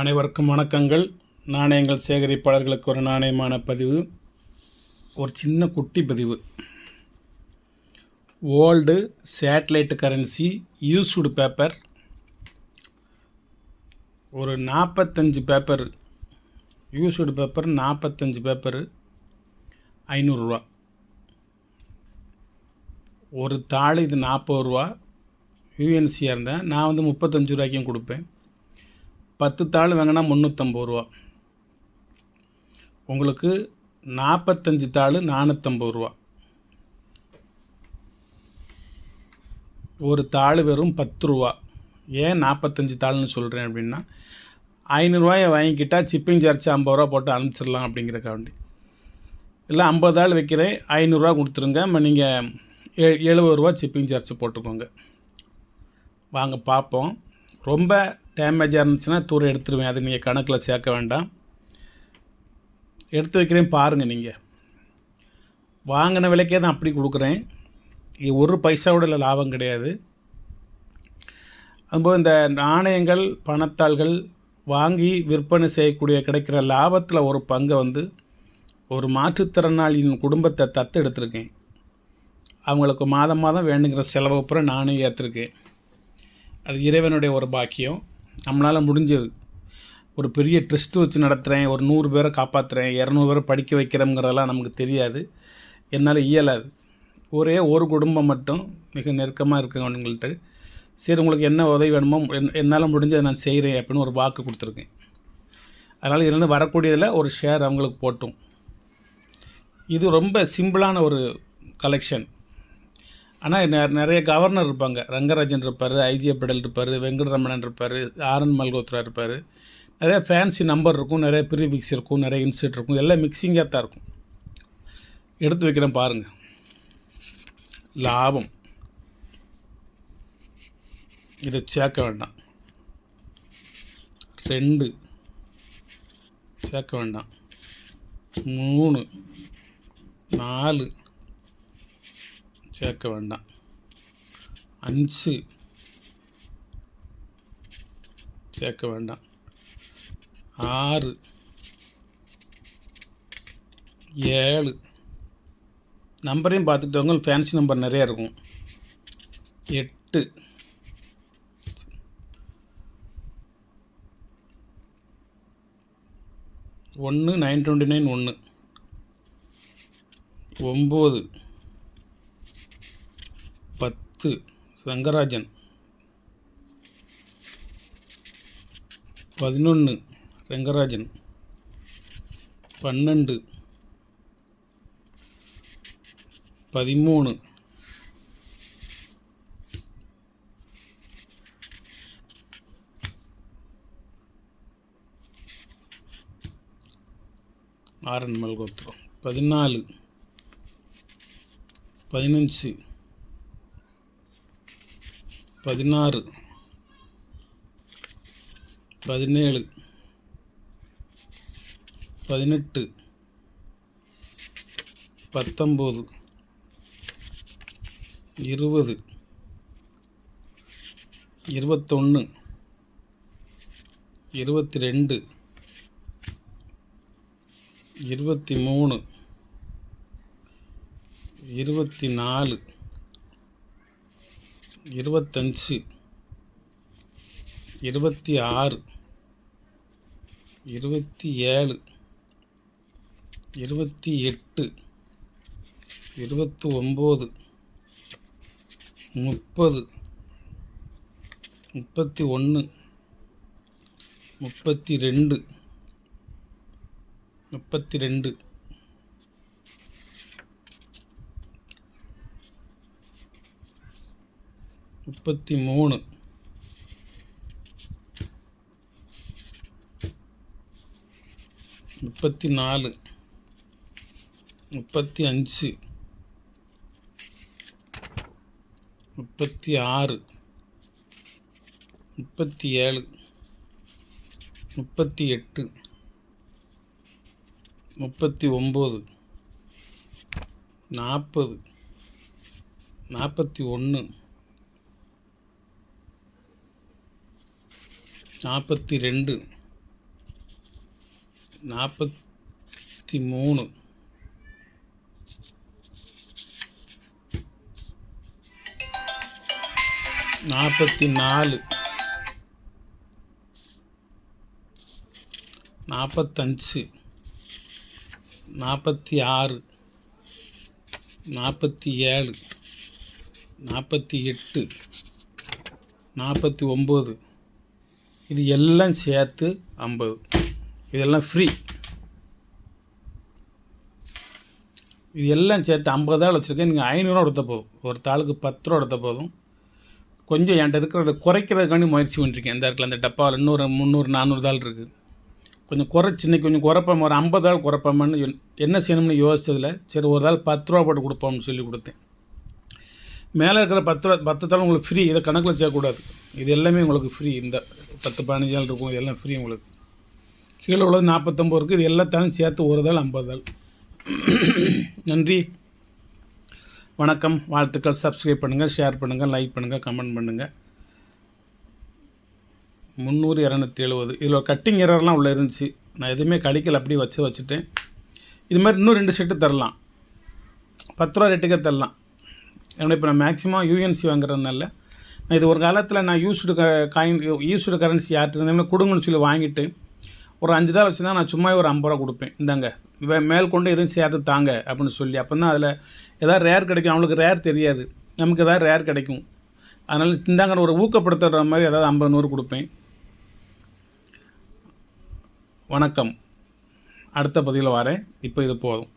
அனைவருக்கும் வணக்கங்கள். நாணயங்கள் சேகரிப்பாளர்களுக்கு ஒரு நாணயமான பதிவு, ஒரு சின்ன குட்டி பதிவு. Old satellite currency used paper ஒரு 45 பேப்பர், யூஸ்டு பேப்பர் 45 பேப்பரு 500 ரூபா. ஒரு தாள் இது 40 ரூபா. யூஎன்சியாக இருந்தேன் நான் 35 ரூபாய்க்கும் கொடுப்பேன். 10 தாள் வாங்கினா 350 ரூபா. உங்களுக்கு 45 தாள் 450 ரூபா. ஒரு தாள் வெறும் 10 ரூபா. ஏன் 45 தாள்னு சொல்கிறேன் அப்படின்னா, 500 ரூபாயை வாங்கிக்கிட்டால் சிப்பிங் சார்ஜ் 50 ரூபா போட்டு அனுப்பிச்சிடலாம் அப்படிங்கிறக்காண்டி. இல்லை 50 தாள் வைக்கிறேன் 500 ரூபா கொடுத்துருங்க, நீங்கள் 70 ரூபா சிப்பிங் சார்ஜ் போட்டுக்கோங்க. வாங்க பார்ப்போம். ரொம்ப டேமேஜாக இருந்துச்சுன்னா தூர எடுத்துருவேன், அது நீங்கள் கணக்கில் சேர்க்க வேண்டாம். எடுத்து வைக்கிறேன் பாருங்கள். நீங்கள் வாங்கின விலைக்கே தான் அப்படி கொடுக்குறேன். இது ஒரு பைசாவோட லாபம் கிடையாது. அதுபோல் இந்த நாணயங்கள் பணத்தாள்கள் வாங்கி விற்பனை செய்யக்கூடிய கிடைக்கிற லாபத்தில் ஒரு பங்கை ஒரு மாற்றுத்திறனாளியின் குடும்பத்தை தத்தெடுத்திருக்கேன். அவங்களுக்கு மாதம் மாதம் வேணுங்கிற செலவை அப்புறம் நானே ஏற்றிருக்கேன். அது இறைவனுடைய ஒரு பாக்கியம். நம்மளால் முடிஞ்சது. ஒரு பெரிய ட்ரஸ்ட்டு வச்சு நடத்துகிறேன், ஒரு 100 பேரை காப்பாற்றுறேன், 200 பேரை படிக்க வைக்கிறேங்கிறதெல்லாம் நமக்கு தெரியாது, என்னால் இயலாது. ஒரே ஒரு குடும்பம் மட்டும் மிக நெருக்கமாக இருக்கவங்கள்ட்ட சரி உங்களுக்கு என்ன உதவி வேணுமோ என்னால் முடிஞ்சதை நான் செய்கிறேன் அப்படின்னு ஒரு வாக்கு கொடுத்துருக்கேன். அதனால் இதுலேருந்து வரக்கூடியதில் ஒரு ஷேர் அவங்களுக்கு போட்டும். இது ரொம்ப சிம்பிளான ஒரு கலெக்ஷன். ஆனால் நிறைய கவர்னர் இருப்பாங்க. ரங்கராஜன் இருப்பார், ஐஜிஏ பெடல் இருப்பார், வெங்கடரமணன் இருப்பார், ஆர்என் மல்கோத்ரா இருப்பார். நிறைய ஃபேன்சி நம்பர் இருக்கும், நிறைய ப்ரீஃபிக்ஸ் இருக்கும், நிறைய இன்செட் இருக்கும், எல்லாம் மிக்சிங்காக தான் இருக்கும். எடுத்து வைக்கிறேன் பாருங்கள். லாபம் இதை சேர்க்க வேண்டாம். 2 சேர்க்க வேண்டாம். 3 4 சேர்க்க வேண்டாம். 5 சேர்க்க வேண்டாம். 6 7 நம்பரையும் பார்த்துட்டவங்க ஃபேன்சி நம்பர் நிறையா இருக்கும். 8 1 929 1 9 10 ரங்கராஜன் 11 ரங்கராஜன் 12 13 ஆர்என் மல்கோத்ரா 14 15 16 17 18 19 20 21 22 23 24 25 26 27 28 29 30 31 32 33 34 35 36 37 38 39 40 41 42 43 44 45 46 47 48 49 இது எல்லாம் சேர்த்து 50. இதெல்லாம் ஃப்ரீ. இது எல்லாம் சேர்த்து 50 தாள் வச்சுருக்கேன். நீங்கள் 500 எடுத்த போதும். ஒரு தாளுக்கு 10 ரூபா எடுத்த போதும். கொஞ்சம் என்கிட்ட இருக்கிறத குறைக்கிறதுக்காண்டி முயற்சி பண்ணிருக்கேன். இந்த இடத்துல அந்த டப்பாவில் இன்னொரு 300 400 தாள் இருக்குது. கொஞ்சம் குறைச்சி இன்னைக்கு கொஞ்சம் குறைப்பாம ஒரு 50 தாள் குறைப்பாமன்னு என்ன செய்யணும்னு யோசிச்சதில் சரி ஒரு தாள் 10 ரூபா போட்டு கொடுப்போம்னு சொல்லி கொடுத்தேன். மேலே இருக்கிற 10 தாள் உங்களுக்கு ஃப்ரீ. இதை கணக்கில் செய்யக்கூடாது. இது எல்லாமே உங்களுக்கு ஃப்ரீ. இந்த 10 15 தாள் இருக்கும். இதெல்லாம் ஃப்ரீ உங்களுக்கு. கீழே உள்ளது 49 இருக்குது. இது எல்லாத்தாலும் சேர்த்து ஒரு தாள் 50 தாள். நன்றி, வணக்கம், வாழ்த்துக்கள். சப்ஸ்கிரைப் பண்ணுங்கள், ஷேர் பண்ணுங்கள், லைக் பண்ணுங்கள், கமெண்ட் பண்ணுங்கள். 300 270 இதில் கட்டிங் எரர்லாம் உள்ளே இருந்துச்சு. நான் எதுவுமே கழிக்கல, அப்படியே வச்சுட்டேன். இது மாதிரி இன்னும் 2 செட்டு தரலாம். 10 ரூபா ரேட்டுக்கே தரலாம். ஏன்னா இப்போ நான் மேக்ஸிமம் யூஎன்சி வாங்குறதுனால நான் இது ஒரு காலத்தில் நான் யூஸ்டு கரன்சி யார்ட்டு இருந்தேன் கொடுங்கன்னு சொல்லி வாங்கிட்டு ஒரு 5 தாள் வச்சு தான் நான் சும்மா ஒரு 50 ரூபா கொடுப்பேன். இந்தாங்க மேல் கொண்டு எதுவும் சேர்த்து தாங்க அப்படின்னு சொல்லி. அப்போ தான் அதில் எதாவது ரேர் கிடைக்கும். அவங்களுக்கு ரேர் தெரியாது, நமக்கு எதாவது ரேர் கிடைக்கும். அதனால் இந்தாங்க ஒரு ஊக்கப்படுத்துகிற மாதிரி ஏதாவது 50 100 கொடுப்பேன். வணக்கம், அடுத்த பதிவில் வரேன். இப்போ இது போதும்.